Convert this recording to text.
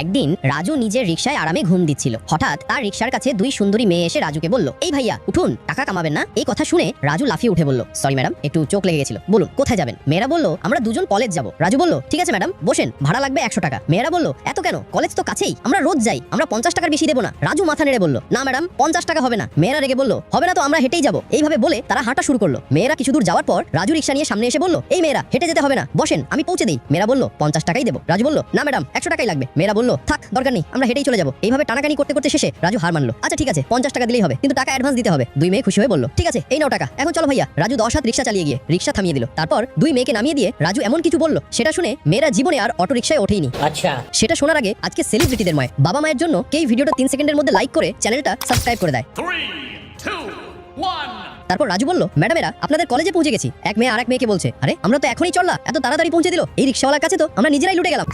একদিন রাজু নিজের রিকশায় আরামে ঘুম দিচ্ছিল। হঠাৎ তার রিকশার কাছে দুই সুন্দরী মেয়ে এসে রাজুকে বলল, এই ভাইয়া উঠুন, টাকা কামাবেন না? এই কথা শুনে রাজু লাফিয়ে উঠে বলল, সরি ম্যাডাম, একটু চোখ লেগে গেছিল, বলুন কোথায় যাবেন? মেয়েরা বলল, আমরা দুজন কলেজ যাব। রাজু বলল, ঠিক আছে ম্যাডাম, বসেন, ভাড়া লাগবে 100 টাকা। মেয়েরা বলল, এত কেন? কলেজ তো কাছেই, আমরা রোজ যাই, আমরা 50 টাকার বেশি দেবো না। রাজু মাথা নেড়ে বলল, না ম্যাডাম, 50 টাকা হবে না। মেয়েরা রেগে বলল, হবে না তো আমরা হেঁটেই যাবো। এইভাবে বলে তারা হাঁটা শুরু করলো। মেয়েরা কিছু দূর যাওয়ার পর রাজু রিকশা নিয়ে সামনে এসে বলল, এই মেয়েরা হেঁটে যেতে হবে না, বসেন, আমি পৌঁছে দিই। মেয়েরা বলল, 50 টাকাই দেবো। রাজু বলল, না ম্যাডাম, 100 টাকাই লাগবে। মেয়েরা বলল, থাক, দরকার নেই, আমরা হেঁটেই চলে যাবো। এইভাবে টানাটানি করতে করতে শেষে রাজু হার মানলো। আচ্ছা ঠিক আছে, 50 টাকা দিলেই হবে, কিন্তু টাকা অ্যাডভান্স দিতে হবে। দুই মেয়ে খুশি হয়ে বলল, ঠিক আছে, এই নাও টাকা, এখন চলো ভাইয়া। রাজু 10 হাত রিকশা চালিয়ে গিয়ে রিকশা থামিয়ে দিল। তারপর দুই মেয়েকে নামিয়ে দিয়ে রাজু এমন কিছু বলল, সেটা শুনে মেয়েরা জীবনে আর অটো রিকশায় ওঠেইনি। আচ্ছা, সেটা শোনার আগে আজকে সেলিব্রিটিদের ময় বাবা মায়ের জন্য কেই ভিডিওটা 3 সেকেন্ডের মধ্যে লাইক করে চ্যানেলটা সাবস্ক্রাইব করে দেয়। 3, 2, 1. তারপর রাজু বলল, ম্যাডামেরা আপনাদের কলেজে পৌঁছে গেছি। এক মেয়ে আরেক মেয়েকে বলছে, আরে আমরা তো এখনই চললা, এত তাড়াতাড়ি পৌঁছে দিল। এই রিকশাওয়ালার কাছে তো আমরা নিজেরাই লুটে গেলাম।